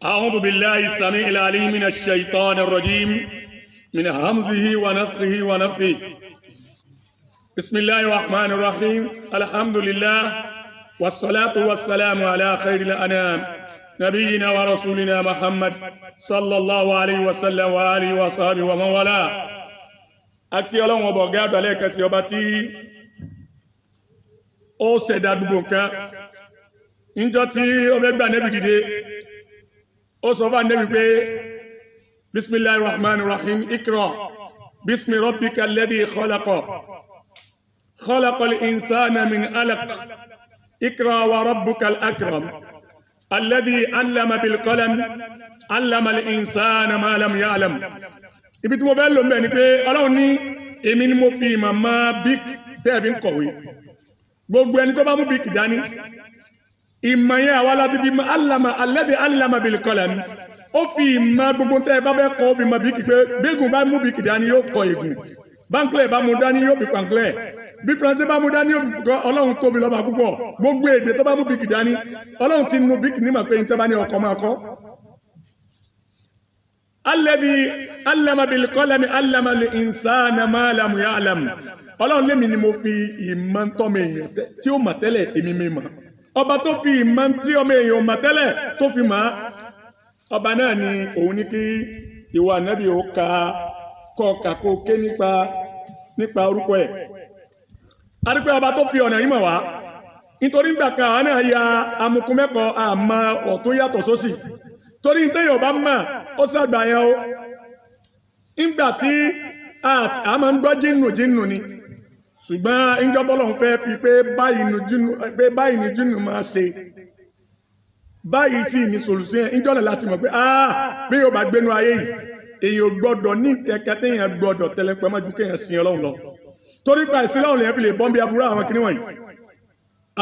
أعوذ بالله السميع العليم من الشيطان الرجيم من همزه ونفخه ونفثه. بسم الله الرحمن الرحيم. الحمد لله والصلاة والسلام على خير الأنام نبينا ورسولنا محمد صلى الله عليه وسلم وآله وصحبه ومن والاه. Akí Ọlọ́run ọba ọ̀gá àgbà lẹ́ẹ̀kan sí ọba tí ó ṣẹ̀dá gbogbo nǹkan. Níjọ́ tí ó fẹ́ gbà Ànábì dìde, ó sọ fún Ànábì pé bismillahir rahmanir rahim ikra bismi rabbikal ladhi khalaqa khalaqal insana min alaq ikra wa rabbukal akram alladhi allama bil qalam allama al insana ma lam ya'lam. Ibi tí mo fẹ́ lò ń bẹ̀ ni pé Ọlọ́run ní èmi ni mo fi ìmọ̀ máa bík tẹ́ẹ̀bí ń kọ̀wé. Gbogbo ẹni tó bá mú bík dání, ìmọ̀ yẹn àwa láti fi mọ allama alladhi allama bil qalam. Ó fi ìmọ̀ gbogbo tẹ́ ẹ bá fẹ́ kọ́ ó fi mọ bík pé gbégun bá mú bík dání yóò kọ ègún, báńkìlẹ̀ bá mú dání yóò fi pàǹkìlẹ̀, bí faransé bá mú dání yóò fi kọ́. Ọlọ́run tóbi lọ́ba púpọ̀. Gbogbo èdè tó bá mú bík dání, Ọlọ́run ti nu bík nímọ̀ pé níta bá ní ọkọ̀ máa kọ́. Alladhi allama bil qalami allama al insana ma lam ya'lam. Ọlọ́run lémi ni mo fi ìmọ̀ tọ́mọ èèyàn tí ó mọ̀ tẹ́lẹ̀ èmi mi mọ̀. Ọba tó fi ìmọ̀ tí ọmọ èèyàn mọ̀ tẹ́lẹ̀ tó fi mọ̀, ọba náà ni òun ní kí ìwà Ànábì ó kọ́ kó ké nípa orúkọ ẹ̀. A rí pé ọba tó fi ọ̀nà yìí mọ̀ wá, nítorí ńgbà kan àwọn náà ya amukun mẹ́kọ̀ọ́ àmọ́ ọ̀tún yàtọ̀ sósì. Torí téèyàn bá mọ̀ ó ṣàgbà yẹn o. Nígbà tí a máa ń gbọ́ jínù ni, ṣùgbọ́n ìjọba Ọlọ́run fẹ́ fi pé báyìí ni jínù máa ṣe, báyìí sì ní solution ìjọba láti mọ̀ pé bí yóò bá gbénu ayé yìí èèyàn gbọ́dọ̀ ní kẹ̀kẹ́ téèyàn gbọ́dọ̀ tẹ́lẹ̀ pẹ́ mọ́jú kéèyàn sin Ọlọ́run lọ. Torí pé àìsí Ọlọ́run lèyàn fi lè bọ́n bí aburú àwọn kìnìún wọ̀nyí.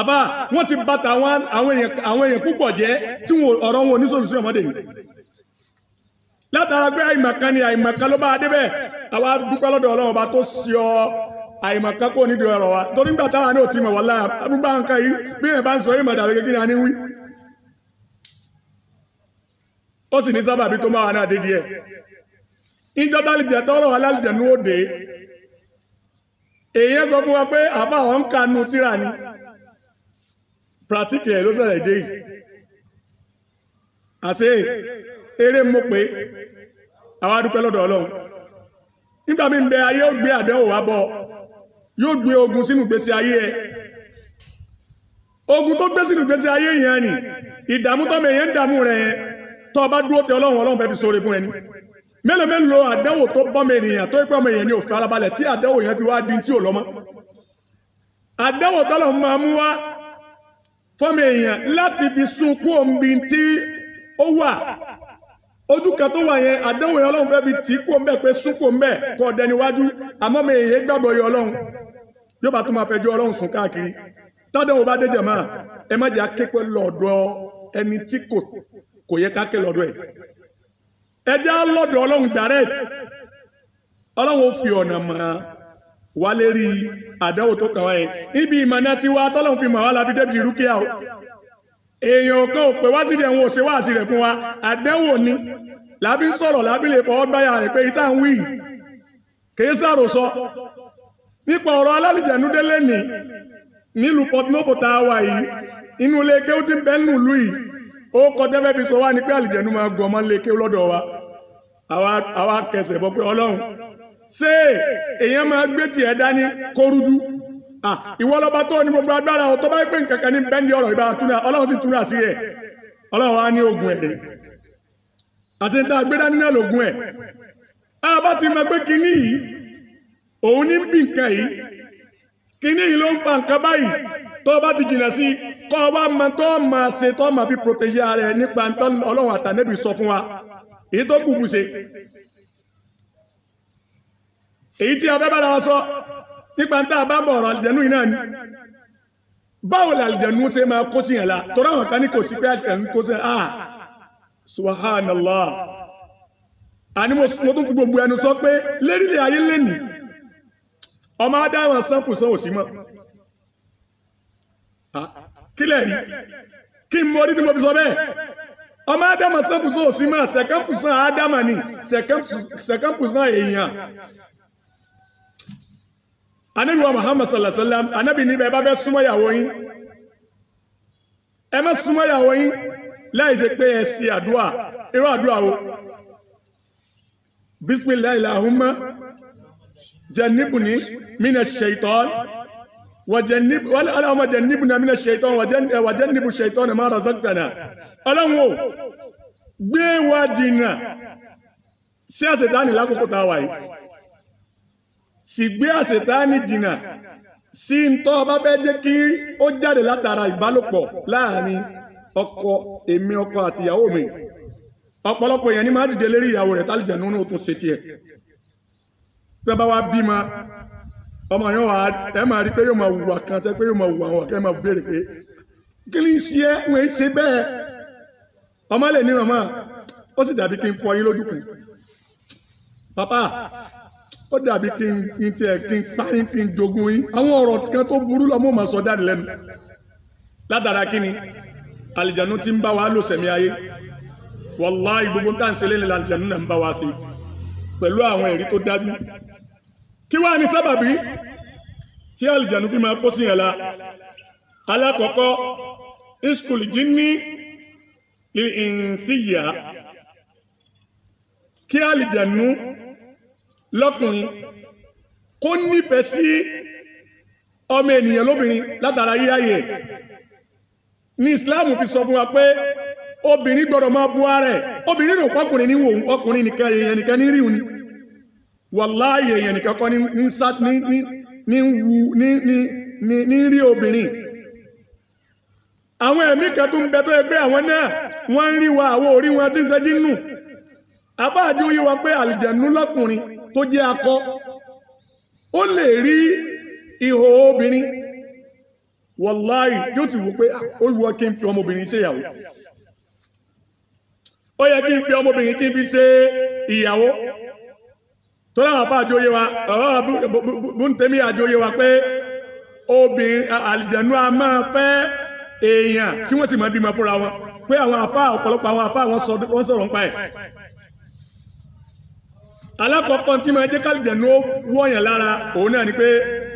Àbá wọ́n ti bàtà àwọn èèyàn púpọ̀ jẹ́ tí ọ̀rọ̀ wọn ò ní solution ọmọdé ni. Látara pé àìmọ̀kan ni àìmọ̀kan ló bá a débẹ̀, àwa dúpẹ́ lọ́dọ̀ Ọlọ́run ọba tó ṣe ọ àìmọ̀kan kò nídìí ọ̀rọ̀ wa. Torí nígbà táwa náà ti mọ̀ wọ́n láyà arúgbó nǹkan yìí bí èèyàn bá ń sọ ìmọ̀ dàbí kékeré ni wí. Ó sì ní sábàbí tó máa wà náà dédìí ẹ̀. Ìjọba àlìjẹ̀ tọrọ alálìjẹ̀ ní òde. Èèyàn sọ fún wa pé àbá àwọn ń kanu tíra ni. Pratique ẹ̀ ló ṣẹlẹ̀ dé yìí. Àṣé eré mo pé àwa dúpẹ́ lọ́dọ̀ Ọlọ́run. Nígbà mí ń bẹ ayé ó gbé àdánwò wá bọ̀, yóò gbé ogun sínú ìgbésí ayé ẹ. Ogun tó gbé sínú ìgbésí ayé yẹn ni ìdààmú tọ́mọ èèyàn ń dààmú rẹ̀ yẹn, tó bá dúró tẹ Ọlọ́run fẹ́ fi sóore fún ẹni. Mélòó àdánwò tó bọ́mọ ènìyàn tó pé ọmọ èèyàn ní òfin alábalẹ̀ tí àdánwò yẹn fi wá di tí ò lọ́mọ. Àdánwò tọ́lọ̀ máa mú wá fọ́mọ èèyàn láti fi sunkún omi tí ó wà. Ojú kan tó wà yẹn àdánwò yẹn Ọlọ́run fẹ́ fi tì í kó ń bẹ̀ pé sunkún ń bẹ̀ kọ́ ọ̀dẹniwájú, àmọ́ mi èèyàn gbàgbọ́ yọ Ọlọ́run yóò bá tún máa fẹjọ́ Ọlọ́run sùn káàkiri. Tádánwò bá dé jàmá, ẹ má jẹ́ aképe lọ́dọ̀ ẹni tí kò yẹ ká ké lọ́dọ̀ ẹ̀. Ẹ já lọ́dọ̀ Ọlọ́run direct. Ọlọ́run ó fi ọ̀nà mọ̀ wá lérí àdánwò tó kàn wá yẹn. Ibi ìmọ̀nà tí wá tọ́lọ́run fi mọ̀ wá la fi débi rúkìá o. Èèyàn kan ò pè wá síbi ẹ̀wọ̀n òṣè wá sí rẹ̀ fún wa, àdánwò ni. Làbí ń sọ̀rọ̀ làbí lè fọwọ́ gbáyà rẹ̀ pé ìta ń wí kìí sàròsọ. Nípa ọ̀rọ̀ alálìjẹ̀nú délé nì nílùú Port Novo tá a wà yìí, inú ilé kéwú tí ń bẹ nínú ìlú yìí, ó kọjá fẹ́ fi sọ wá ní pé àlìjẹ̀nú máa gbọ́ ọmọ ilé kéwú lọ́dọ̀ wa. Àwa kẹsẹ̀ bọ́ pé Ọlọ́run ṣé èèyàn máa gbé tiẹ̀ dání kó rújú? Ìwọ lọ́ba tó ní gbogbo agbára ọ̀ tó bá pè nǹkankan ní bẹ́ndì ọ̀rọ̀ ìbára túnra, Ọlọ́run sì túnra sí ẹ̀. Ọlọ́run wá ní ogun ẹ̀rẹ̀ àti ní ta gbé dání náà lògùn ẹ̀. Bá ti mọ̀ pé kinní yìí òun ní bí nǹkan yìí, kinní yìí ló ń pa nǹkan báyìí, tó bá ti jìnà sí kọ́ ọba mọ tó máa ṣe tó máa fi protege ara ẹ̀ nípa Ọlọ́run àtànẹ́bì sọ fún wa. Èyí tó kù ṣe, èyí tí a fẹ́ bára wa sọ nípa ń tá a bá ń bọ̀ ọ̀rọ̀ àlìjẹ̀nú yìí náà ni. Báwo la àlìjẹ̀nú ṣe máa kó sí yàn la? Torí àwọn kan ní kò sí pé àlìjẹ̀nú kó sí yàn. Subhanallah. Àní mo tún fi gbogbo ẹnu sọ pé lérílẹ̀ ayé lẹ́nìí ọmọ adáwọn sánkù sán òsì mọ́. Kílẹ̀ rí kí n mọ orí tí mo fi sọ bẹ́ẹ̀. ọmọ ádámà 100% òsì máa 50% ádámà ni 50% èèyàn. Ànábì wa Muhammad sallallahu alaihi wasallam ànábì ní bẹ́ẹ̀ bá fẹ́ súnmọ́ ìyàwó yín ẹ má súnmọ́ ìyàwó yín láì ṣe pé ẹ ṣe àdúà irú àdúà o bismillahi allahumma jannibni minash shaitan Allahumma jannibna minash shaitan wa jannibu shaitana ma razaqtana. Ọlọ́run o gbé wa jìnnà sí àṣetánì lákòókò tá a wà yìí sì gbé àṣetánì jìnnà sí ntọ́ bá fẹ́ jẹ́ kí ó jáde látara ìbálòpọ̀ láàrin èmi ọkọ àti ìyàwó mi. Ọ̀pọ̀lọpọ̀ èèyàn ní máa dìde lérí ìyàwó rẹ̀ tálìjẹ̀nú náà tún ṣe tiẹ̀. Tẹ́ bá wá bímọ ọmọ yẹn wà ẹ máa rí pé yóò máa wùwà kan tẹ́ pé yóò máa wùwà àwọn ọ̀kẹ́ máa béèrè pé kí ni ṣe é wọ́n ṣe bẹ́ẹ̀. Ọmọ lè ní màmá ó sì dàbí kí n fọ yín lójú kan. Pàpá ó dàbí kí n tiẹ̀ kí n pa yín kí n jogún yín. Àwọn ọ̀rọ̀ kan tó burú lọ́mọ máa sọ jáde lẹ́nu. Látara kí ni àlìjànú ti ń bá wa lò sẹ̀mí ayé. Wàláhì gbogbo tá à ń ṣe lẹ́nu àlìjànú náà ń bá wa ṣe pẹ̀lú àwọn ẹ̀rí tó dájú. Kí wá ní sábàbí tí àlìjànú fi máa kó sí yẹn la? Alákọ̀ọ́kọ́ iskul jinni lil insiya, kí àlìjànú lọ́kùnrin kó nífẹ̀ẹ́ sí ọmọ ènìyàn lóbìnrin látara yíyáyè. Ní Ìsìláàmù fi sọ fún wa pé obìnrin gbọ́dọ̀ máa bu ara ẹ̀. Obìnrin rò pọ́kùnrin ní wò ọkùnrin nìkan èèyàn nìkan ní ríun ni. Wàláhì èèyàn nìkan kọ́ ní rí obìnrin. Àwọn ẹ̀mí kan tó ń bẹ tó yẹ pé àwọn náà wọ́n ń rí wa àwọn orí wọn tí ń ṣẹ́jú nù. Àbáàdé ó yé wa pé àlìjànú lọ́kùnrin tó jẹ́ akọ ó lè rí ihò obìnrin. Wàláhì yóò ti wò pé ó wù ọ́ kí n fi ọmọbìnrin ṣe ìyàwó. Ó yẹ kí n fi ọmọbìnrin kí n fi ṣe ìyàwó. Tó láwọn apá àjòyè wa Bùntẹ́mí àjòyè wa pé obìnrin àlìjànú a máa fẹ́ èèyàn tí wọ́n sì máa bímọ fúnra wọn, pé àwọn apá ọ̀pọ̀lọpọ̀ àwọn apá wọn sọ̀rọ̀ nípa ẹ̀. Alákọ̀ọ́kọ́ tí máa jẹ́ kálìjànú ó wọ̀nyàn lára òun náà ni pé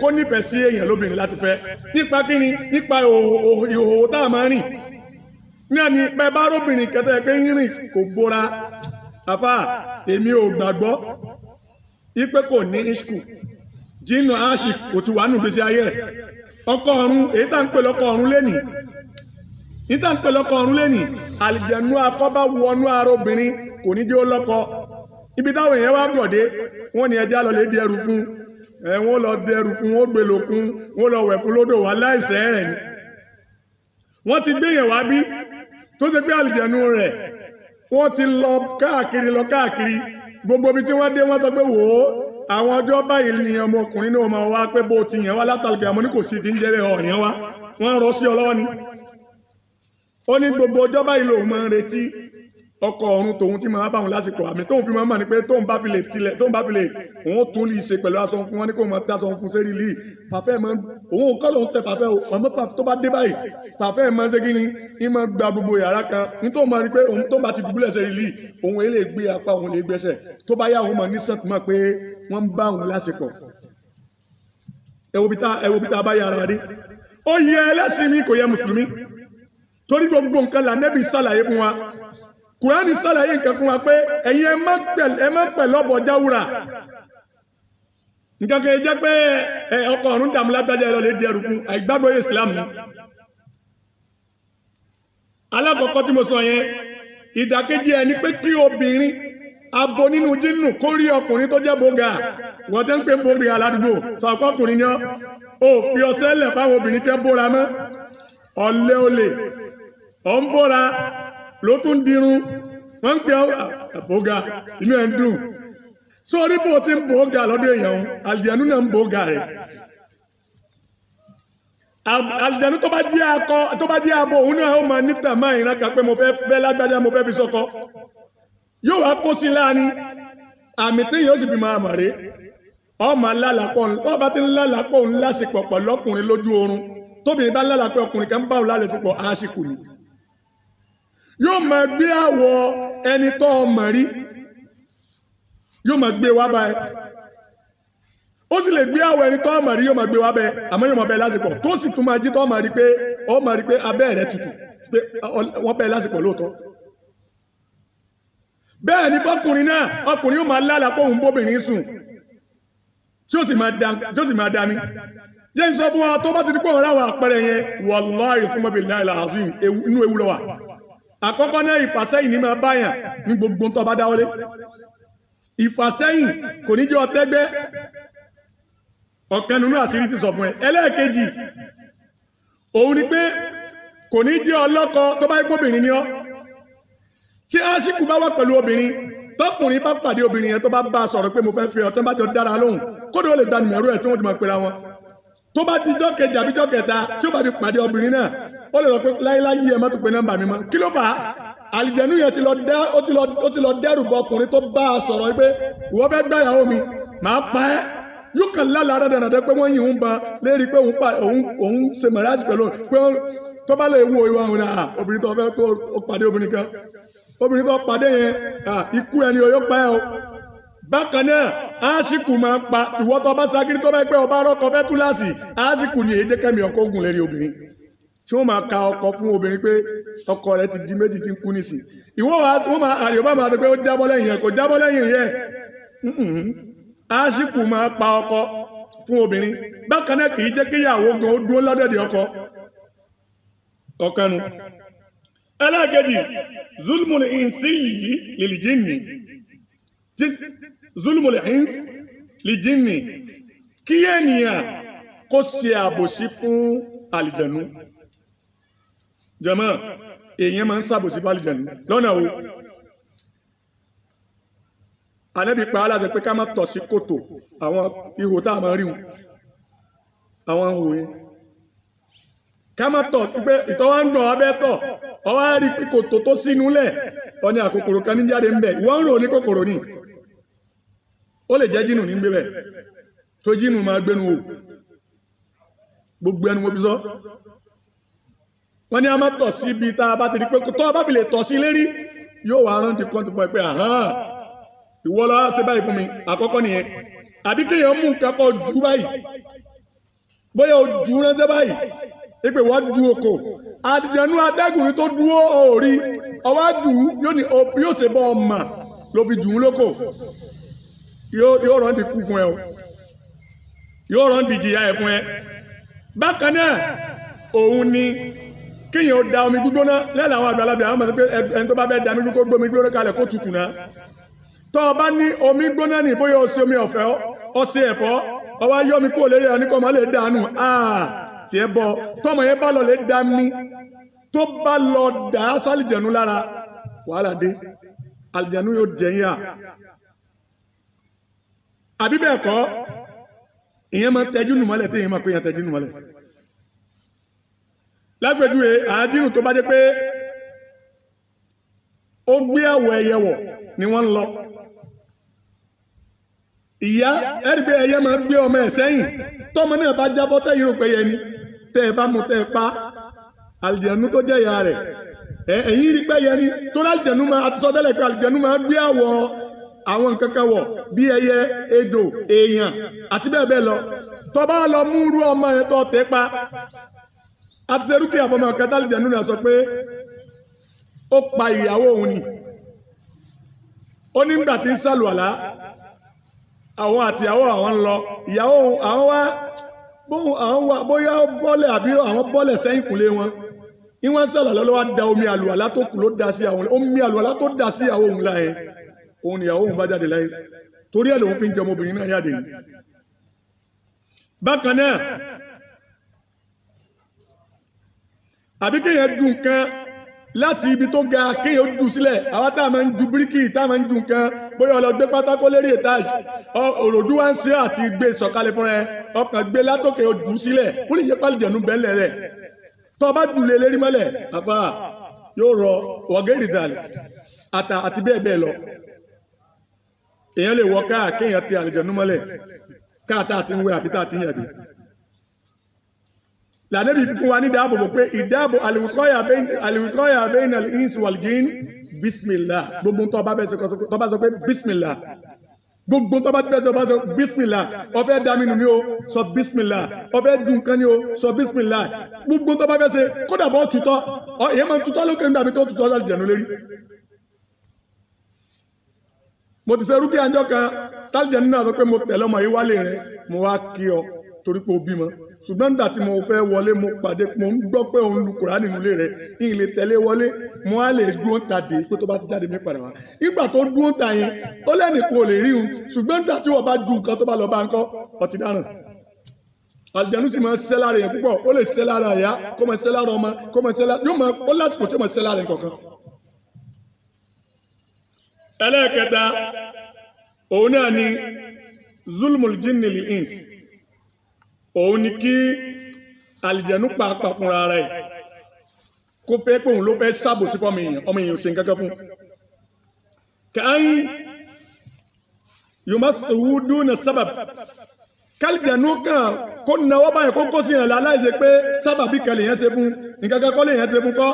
kó nífẹ̀ẹ́ sí èèyàn lóbìnrin láti fẹ́. Nípa kíni? Nípa ìhòòhò tá a máa rìn. Náà ni pé bá róbìnrin kẹtẹ́ pé ń rìn kò gbóra. Àfà èmi ò gbàgbọ́ ipe kò ní ìṣkù jínú ashik kò ti wà nù gbèsè ayé ẹ̀. Ọkọ ọ̀run èyí tá ń pè lọ́kọ ọ̀run lẹ́nìí. Èyí tá ń pè lọ́kọ ọ̀run lẹ́nìí. Àlìjànú akọ́bá wọnú ara obìnrin kò ní jẹ́ ó lọ́kọ. Ibi táwọn èèyàn wá gbọ̀dé wọ́n ní ẹja lọ lè di ẹrù fún wọ́n lọ di ẹrù fún wọ́n gbé lòkun wọ́n lọ wẹ̀ fún lódò wà láìsẹ̀ rẹ̀ ni. Wọ́n ti gbé yẹn wá bí tó ti gbé àlìjànú rẹ̀ wọ́n ti lọ káàkiri gbogbo ibi tí wọ́n dé wọ́n sọ pé wò ó àwọn ọjọ́ báyìí ni ọmọkùnrin náà máa wá pé bó ti yẹn wá látàlùkẹ́ àmọ́ ní kò sí ti ń jẹ́rẹ̀ ọ̀yàn wá wọ́n rọ sí ọlọ́wọ́ ni. Ó ní gbogbo ọjọ́ báyìí lòun máa ń retí ọkọ ọ̀run tòun tí máa bá wọn lásìkò àmì tóun fi máa mà ní pé tóun bá fi lè òun tún lè ṣe pẹ̀lú aṣọ fún wọn ní kó máa tẹ́ aṣọ fún sẹ́rí lì pàfẹ́ máa òun kọ́ lòun tẹ pàfẹ́ o ọmọ tó bá dé báyìí pàfẹ́ máa ṣe kí ni í máa gba gbogbo yàrá kan ní tóun máa rí pé òun tó bá ti dùbúlẹ̀ sẹ́rí lì òun èlé gbé apá òun lè gbẹ́sẹ̀ tó bá yá òun máa ní sẹ́tù máa pé wọ́n ń bá òun lásìkò. ẹ wo bí tá a bá yára dé. Ó yẹ ẹlẹ́sìn mi kò yẹ mùsùlùmí torí gbogbo nǹkan l'Ànábì ṣàlàyé fún wa. Kùránì ṣàlàyé nǹkan fún wa pé ẹ̀yin ẹ má pẹ̀ lọ́bọ̀ jáwúra. Nǹkan kan jẹ́ pé ọkọ ọ̀run dààmú lágbájá ẹ̀rọ lè di ẹrù fún àìgbàgbọ́ Islam ni. Alákọ̀ọ́kọ́ tí mo sọ yẹn ìdàkejì ẹ̀ ni pé kí obìnrin abo nínú jínù kó rí ọkùnrin tó jẹ́ bóga wọ́n tẹ́ ń pè bóga aládùúgbò sọ̀pọ̀ ọkùnrin ni ó fi ọṣẹ lẹ̀ fáwọn obìnrin tẹ́ bóra mọ́ ọ̀lẹ́ olè ọ̀ ń bóra ló tún dirun wọ́n ń pè bóga inú ẹ̀ ń dùn sórí bó ti ń bóga lọ́dọ̀ èèyàn àlìjànú náà ń bóga rẹ̀ àlìjànú tó bá jẹ́ abo òun náà ó máa níta máa ìrànkà pé mo fẹ́ lágbájá mo fẹ́ fi sọ́kọ yóò wá kó sí láàrin àmì tí yóò sì fi máa mọ̀ rí ọmọ lálàpọ̀ ọba tí ń lálàpọ̀ ń lásìpọ̀ pẹ̀lú ọkùnrin lójú oorun tóbìnrin bá lálàpọ̀ ọkùnrin kan bá òun lálẹ́sìpọ̀ àásìkò ni yóò máa gbé àwọ̀ ẹni tó mọ̀ rí yóò máa gbé wá báyìí ó sì lè gbé àwọ̀ ẹni tó mọ̀ rí yóò máa gbé wá bẹ́ẹ̀ àmọ́ yóò máa bẹ lásìkò tó sì tún máa jí tó máa rí pé ó máa rí pé abẹ́ rẹ̀ tutù pé wọ́n bẹ lásìkò lóòótọ́ bẹ́ẹ̀ ni fọkùnrin náà ọkùnrin yóò máa lálàá pé òun bóbìnrin sùn tí ó sì máa dání jẹ́ ń sọ fún wa tó bá ti di pé òun ráwọ̀ àpẹẹrẹ yẹn wàláhì fún mọ́bìnrin náà làásùn inú ewu lọ́wọ́ àkọ́kọ́ náà ìfàsẹ́yìn ní máa báyàn ní gbogbo tó bá dáwọ́lé ìfàsẹ́yìn kò ní jẹ́ ọtẹ́gbẹ́ ọ̀kan nínú àṣírí ti sọ fún ẹ ẹlẹ́ẹ̀kejì òun ni pé kò ní jẹ́ ọlọ́kọ tó bá gbóbìnrin ní ọ́ tí aṣíkù bá wà pẹ̀lú obìnrin tọkùnrin bá pàdé obìnrin yẹn tó bá bá a sọ̀rọ̀ pé mo fẹ́ fi ọ̀tọ́ bá jọ dára lóhùn kódà ó lè gba nìmẹ̀rú ẹ̀ tí wọ́n ti máa pera wọn tó bá dijọ́ kejì àbíjọ́ kẹta tí ó bá fi pàdé obìnrin náà ó lè sọ pé láyéláyé ẹ má tún pe nọ́mbà mi mọ́ kí ló fà á àlìjẹ̀nú yẹn ó ti lọ dẹ́rù bọ ọkùnrin tó bá a sọ̀rọ̀ pé ìwọ fẹ́ gbá ìyàwó mi màá pa ẹ́ yóò kàn lálàá dáadáa pé wọ́n yìí ń ban lérí pé òun ṣe mọ̀rájì pẹ̀lú pé tó bá lè wo ìwà òun náà obìnrin tó fẹ́ tó pàdé obìnrin kan obìnrin tó pàdé yẹn ikú ẹni o yóò pa ẹ́ o bákan náà aṣíkù máa pa ìwọ tó bá ságírí tó bá pẹ́ ọba rọ́kọ fẹ́ túláàsì aṣíkù ni èyí jẹ́ kẹ́mi ọkọ ogun lérí obìnrin tí wọ́n máa ka ọkọ fún obìnrin pé ọkọ rẹ̀ ti di méjì tí ń kú nísìn ìwọ wọ́n máa àríwá máa sọ pé ó jábọ́ lẹ́yìn yẹn kò jábọ́ lẹ́yìn yẹn aṣíkù máa pa ọkọ fún obìnrin bákan náà kì í jẹ́ kíyàwó gan ó dúró lọ́dẹ̀dẹ̀ ọkọ ọ̀kanu ẹlẹ́ẹ̀kejì zulmul insi yìí lil jinni zulmul ins lil jinni kí ènìyàn kó ṣe àbòsí fún àlìjẹ̀nú jàmáà èèyàn máa ń ṣàbòsí fún àlìjẹ̀nú lọ́nà wo Ànábì pa á láṣẹ pé ká má tọ̀ sí kòtò àwọn ihò tá a máa rí wọn àwọn ihò yẹn ká má tọ̀ pé ìtọ̀ wá ń dùn abẹ́ tọ̀ ọ wá rí kòtò tó sínú lẹ̀ ọ ní àkòkòrò kan ní jáde ń bẹ̀ wọ́n ń rò ní kòkòrò ní ó lè jẹ́ jínù ní gbé bẹ̀ tó jínù máa gbénu wò gbogbo ẹnu mo fi sọ wọ́n ní a má tọ̀ sí ibi tá a bá ti rí pé tó a bá fi lè tọ̀ sí lérí yóò wá rántí kan tó fọ pé àhán ìwọ lọ ṣe báyìí fún mi àkọ́kọ́ nìyẹn àbí kéèyàn mú nǹkan kọ jù báyìí bóyá o jù ránṣẹ́ báyìí ìpè wọ́n ju oko àdìjẹ̀nú adágùnrin tó dúró òòrí ọwọ́ jù yóò ṣe bọ́ ọmọ ló fi jù ú lóko yóò rán di kú fún ẹ o yóò rán di jìyà ẹ fún ẹ bákan náà òun ni kéèyàn da omi gbígbóná lẹ́la àwọn àgbàlagbà àwọn ọmọ pé ẹni tó bá fẹ́ da omi gbígbóná kalẹ̀ kó tutù náà tó o bá ní omi gbóná ní bóyá o ṣe omi ọ̀fẹ́ ọṣẹ ẹ̀fọ́ ọwọ́ ayé omi kúrò lérí ẹni kọ́ ọmọ lè dànù tí ẹ bọ tọmọ yẹn bá lọ lè dá mi tó bá lọ dà á sálìjẹ̀nú lára wàhálà dé àlìjẹ̀nú yóò jẹ̀yìn à àbí bẹ́ẹ̀ kọ́ ìyẹn máa tẹ́jú nù mọ́lẹ̀ tí ìyẹn máa pé yẹn tẹ́jú nù mọ́lẹ̀ lágbèjúwe àádínù tó bá jẹ́ pé ó gbé àwọ̀ ẹyẹ wọ̀ ni wọ́n ń lọ ìyá ẹ̀rí pé ẹyẹ máa gbé ọmọ ẹ̀ sẹ́yìn tọ́mọ náà bá jábọ́ tẹ́ yìí rò pé yẹn ni tẹ́ ẹ bá mú tẹ́ ẹ pa àlìjẹ̀nú tó jẹ́ ìyá rẹ̀ ẹ̀yìn rí pé yẹn ni tó láìjẹ̀nú máa àti sọ tẹ́lẹ̀ pé àlìjẹ̀nú máa gbé àwọ̀ àwọn nǹkan kan wọ̀ bí ẹyẹ ejò èèyàn àti bẹ́ẹ̀ bẹ́ẹ̀ lọ tó bá lọ mú irú ọmọ yẹn tó tẹ́ pa àti serúkì àbọ̀mọ̀ kẹta àlìjẹ̀nú náà sọ pé ó pa ìyàwó òun ni ó ní nígbà tí ń sàlùwàlá àwọn àtìyàwó àwọn ń lọ ìyàwó àwọn wá bóyá bọ́lẹ̀ àbí àwọn bọ́lẹ̀ sẹ́yìn kùlé wọn ìwọ́n sọ̀rọ̀ lọ́wọ́ da omi àlùwàlá tó kù ló da sí àwọn omi àlùwàlá tó da sí ìyàwó òun láyé òun ìyàwó òun bá jáde láyé torí ẹ̀ lòun fi ń jẹ ọmọbìnrin náà jáde ni. bákan náà àbí kéèyàn ju nǹkan láti ibi tó ga kéèyàn jù sílẹ̀ àwa tá a máa ń ju bíríkì tá a máa ń ju nǹkan bóyá ọlọgbẹ pátákó lérí ètáàjì òròjú wa ń ṣe àti gbé sọ̀kalẹ̀ fún ẹ ọkàn gbé látòkè ojú sílẹ̀ ó lè yẹ pálíjẹ̀nú bẹ́ẹ̀lẹ̀ rẹ̀ tó o bá jùlẹ̀ lérí mọ́lẹ̀ àbá yóò rọ wọ̀gẹ́rì dàlẹ̀ ata àti bẹ́ẹ̀ bẹ́ẹ̀ lọ èèyàn lè wọ káà kéèyàn tẹ àlìjẹ̀nú mọ́lẹ̀ káàtà àti ń wẹ àbí tá àti ń yàgbé lànàbí fún wa ní dáàbòbò pé ìdáàbò al-wiqaya bayna al-insi wal-jinn bismillah gbogbo tó bá fẹ́ tó bá sọ pé bismillah gbogbo tó bá fẹ́ tó bá sọ bismillah ó fẹ́ dámínú ni ó sọ bismillah ó fẹ́ dùn kan ni ó sọ bismillah gbogbo tó bá fẹ́ ṣe kódà bọ́ tutọ́ èyí máa ń tutọ́ lókè nígbà tó tutọ́ láti jẹ̀nu lérí. mo ti ṣe rúkì àjọ kan tálíjẹ̀nu náà sọ pé mo tẹ̀lé ọmọ yìí wálé rẹ mo wá kí ọ torí pé o bímọ ṣùgbọ́n nígbà tí mo fẹ́ wọlé mo pàdé mo ń gbọ́ pé òun lu Kùránì nínú ilé rẹ̀ ìyìn lè tẹ̀lé wọlé mo á lè dúró ta dé pé tó bá ti jáde mi padà wá nígbà tó dúró ta yẹn ó lẹ́nu kò lè rí un ṣùgbọ́n nígbà tí wọ́n bá ju nǹkan tó bá lọ bá ń kọ́ ọtí dáràn àlùjànnú sì máa ṣiṣẹ́ lára yẹn púpọ̀ ó lè ṣiṣẹ́ lára ìyá kó máa ṣiṣẹ́ lára ọmọ kó máa ṣiṣẹ́ lára yóò máa ó lásìkò tí ó máa ṣiṣẹ́ lára nǹkan kan. ẹlẹ́ẹ̀kẹta òun náà ni zulmul jinni lil ins òun ni kí àlìjẹ̀nú pàápàá fúnra rẹ̀ kó fẹ́ pé òun ló fẹ́ sábò sí fọ́mọ èèyàn ṣe nǹkan kan fún káyín yóò má sòwúdú na sábàb kálìjẹ̀nú kan kó náwó báyìí kó kó sí ìrìnlẹ̀ aláìsẹ pé sábàbí kan lèèyàn ṣe fún nǹkan kan kọ́ lèèyàn ṣe fún kọ́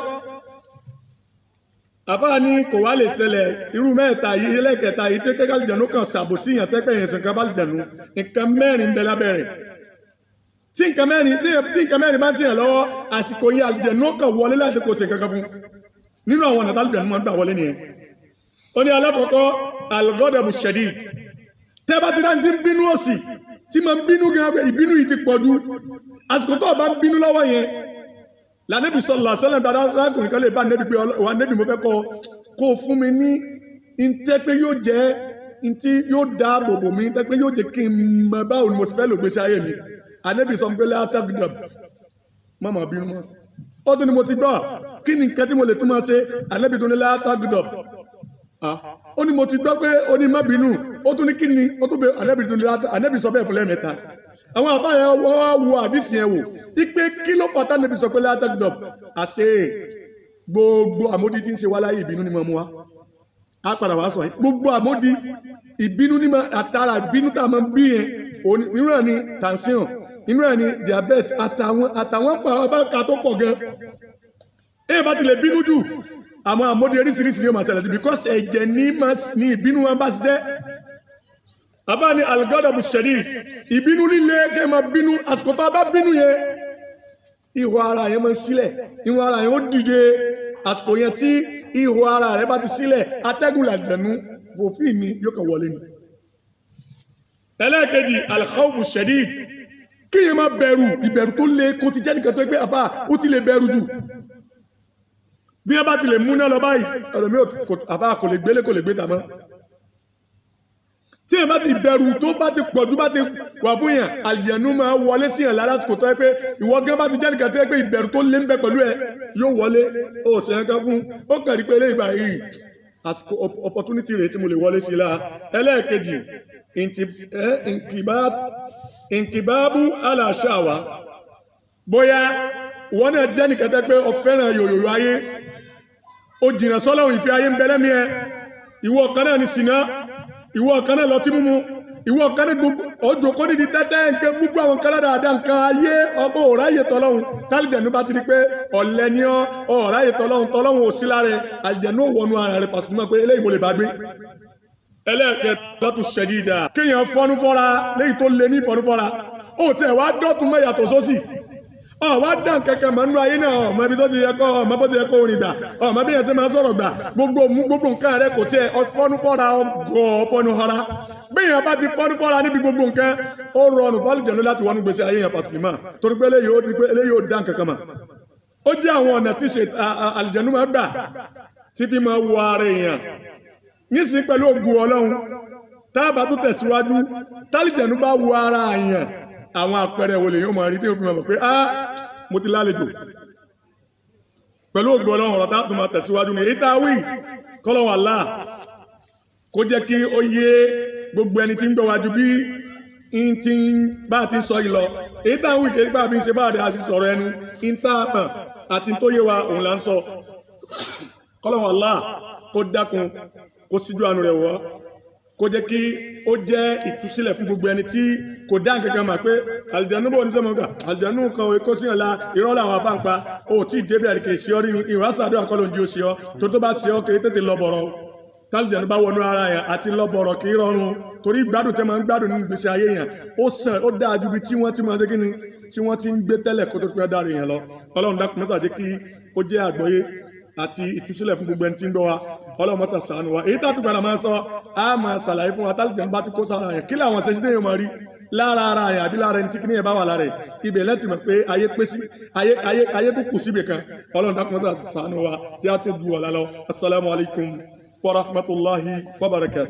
àbá ní kò wá lè ṣẹlẹ̀ irú mẹ́ta yìí ẹlẹ́kẹta yìí tẹ́kẹ́ kálìjẹ̀nú kan ṣàbò sí ìyàn tẹ́pẹ́ yẹn sìnkan bá lìjẹ̀nú nǹkan mẹ́rin ń bẹ lábẹ́rẹ̀ tí nǹkan mẹ́rin bá ń ṣèyàn lọ́wọ́ àsìkò yìí àlìjẹ̀nú kan wọlé láti kò ṣe kankan fún nínú àwọn ọ̀nà tálìjẹ̀nú máa ń gbà wọlé nìyẹn. ó ní alákọ̀ọ́kọ́ al-ghadabu shadid tẹ́ bá ti dáńtí ń bínú òsì tí máa ń bínú gan ìbínú yìí ti pọ̀ ju àsìkò tó bá ń bínú lọ́wọ́ yẹn lànàbì sallallahu alaihi wasallam arákùnrin kan lè bá nẹ́bí pé wà nẹ́bí mo fẹ́ kó fún mi ní ntẹ́ pé yóò jẹ́ ntí yóò dáàbò bò mí ntẹ́ pé yóò jẹ́ kí n mọ báwo ni mo sì fẹ́ lò gbèsè ayé mi ànẹ́bí sọ pé látàgídàb mọ́mọ́ bínú mọ́ ó tún ni mo ti gbọ́ kí ni nǹkan tí mo lè tún máa ṣe ànẹ́bí tún ní látàgídàb ó ní mo ti gbọ́ pé ó ní má bínú ó tún ní kí ni ó tún bẹ ànẹ́bí tún ní ànẹ́bí sọ bẹ́ẹ̀ fún lẹ́ẹ̀mẹ́ta àwọn àbáyọ wọ́n wo àdìsí yẹn wò ipe kí ló pàtà níbi sọ pé látàgídàb àṣẹ gbogbo àmódi tí ń ṣe wá láyé ìbínú ni mo mú wa á padà wá sọ yìí gbogbo àmódi ìbínú ni àtàrà ìbínú tá a máa ń bí yẹn nínú ẹ̀ ní tension nínú ẹ̀ ní diabetes àtàwọn pàápàá tó pọ̀ gan ẹ̀ bá ti lè bínú jù àwọn àmódi oríṣiríṣi ni ó máa ṣẹlẹ̀ jù because ẹ̀jẹ̀ ní ìbínú wọn bá ṣiṣẹ́ àbá ní al-ghadabu shadid ìbínú líle kẹ́ máa bínú àsìkò tó bá bínú yẹn ihò ara yẹn máa ń sílẹ̀ ihò ara yẹn ó dìde àsìkò yẹn tí ihò ara rẹ̀ bá ti sílẹ̀ atẹ́gùn làjẹ̀nu òfin mi yóò kàn wọlé ni. ẹlẹ́ẹ̀kejì al-khawfu shadid kí yẹn máa bẹ̀rù ìbẹ̀rù tó le kó ti jẹ́ nìkan tó gbé àbá ó ti lè bẹ̀rù jù bí wọ́n bá ti lè múná lọ báyìí ẹlòmí àbá kò lè gbélé kò lè gbé tàmọ́ tí yẹn bá ti bẹ̀rù tó bá ti pọ̀jù bá ti wà fún yẹn àlìjẹ̀nú máa wọlé sí yẹn lára kò tọ́ ẹ pé ìwọ gan bá ti jẹ́ nìkan tó yẹ pé ìbẹ̀rù tó lé ń bẹ pẹ̀lú ẹ yóò wọlé ó sì yẹn kan fún ó kàn rí pé eléyìí báyìí àsìkò opportunity rẹ̀ tí mo lè wọlé sí i la ẹlẹ́ẹ̀kejì inkibabu ala shawa bóyá ìwọ náà jẹ́ nìkan tó yẹ pé o fẹ́ràn yòyòyò ayé o jìnnà sọ́lọ́run ìfẹ́ ayé ń bẹ lẹ́mìí ẹ ìwọ kan náà ní sinna ìwọ kan náà lọtí mímu ìwọ kan náà gbogbo ọjọ́ kó nídìí tẹ́tẹ́ nǹkan gbogbo àwọn kan náà dáadáa nǹkan ayé ọgbọ́n ọ̀ráyè tọ́lọ́hún tálíjẹ̀nú bá ti di pé ọ̀lẹ́ ni ọ́ ọ̀ráyè tọ́lọ́hún ò sí lára àlìjẹ̀nú wọnú ara rẹ̀ pàṣẹ mọ́ pé eléyìí mo lè bá gbé. ẹlẹ́ẹ̀kẹtọ́tù ṣẹ̀dídà kéèyàn fọ́nú fọ́ra léyìí tó lé ní fọ́nú fọ́ra ó tẹ̀ wá dọ́tun mọ́ yàtọ̀ sósì wá dán kankan mọ́ nínú ayé náà ọmọ ibi tó ti yẹ kọ́ ọmọ bó ti yẹ kó orin gbà ọmọ bí yẹn ti máa sọ̀rọ̀ gbà gbogbo nǹkan rẹ kò tiẹ̀ fọ́nú fọ́ra gọ̀ fọ́nú hara bí yẹn bá ti fọ́nú fọ́ra níbi gbogbo nǹkan ó rọrùn fálìjẹ̀nú láti wọnú gbèsè ayé yẹn pàṣípà torí pé eléyìí ó dán kankan mọ́ ó jẹ́ àwọn ọ̀nà tí ṣe àlìjẹ̀nú máa gbà tí bí máa wọ ara èèyàn nísìnyí pẹ̀lú ògùn Ọlọ́run táàbà tó tẹ̀síwájú tálìjẹ̀nú bá wọ ara èèyàn àwọn àpẹẹrẹ wo lè yóò máa rí tí ó fi mọ̀ pé mo ti lálejò pẹ̀lú ògbọ́n Ọlọ́run ọ̀rọ̀ táàtù máa tẹ̀síwájú ní ìtawí kọ́lọ́wọ́ Allah kó jẹ́ kí ó yé gbogbo ẹni tí ń gbọ́ wájú bí n ti bá ti sọ yìí lọ ìtawí kì í bá bí ń ṣe bá àdé àti sọ̀rọ̀ ẹnu ìtàpà àti tó yé wa òun là ń sọ kọ́lọ́wọ́ Allah kó dákun kó síjú àánú rẹ̀ wọ́ kó jẹ́ kí ó jẹ́ ìtúsílẹ̀ fún gbogbo ẹni tí kò dá nǹkan kan mà pé àlìjánu bò ní sọmọ gbà àlìjánu kan kó sí ọ̀la irọ́ làwọn afáǹpa ó tí ì débi àdìkè sí ọ rí ni ìrásàdó àkọlù ń di oṣù ọ tó bá ṣe ọ kì í tètè lọ bọ̀rọ̀ tálìjánu bá wọnú ara yẹn àti lọ bọ̀rọ̀ kì í rọrùn torí gbádùn tẹ́ máa ń gbádùn nínú ìgbésí ayé yẹn ó dáa ju bí tí wọ́n ti máa dé kíni tí wọ́n ti ń gbé tẹ́lẹ̀ kó tó pẹ́ dáre yẹn lọ ọlọ́run dákun mẹ́ta jẹ́ kí ó jẹ́ àgbọ́yé àti ìtúsílẹ̀ fún gbogbo ẹni tí ń gbọ́ wa ọlọ́run mọ́sà ṣàánú wa èyí tàbí padà máa sọ á máa ṣàlàyé fún wa tálìjánu bá ti kó sára yẹn kí làwọn ṣe sí déyàn máa rí lára ara yẹn àbí lára ẹni tí kíní yẹn bá wà lára yẹn ibẹ̀ lẹ́tì mọ̀ pé ayé pé sí ayé tó kù síbi kan ọlọ́run dákun mọ́sà ṣàánú wa yá tó ju ọ̀la lọ assalamu alaikum wa rahmatullahi wa barakatuh.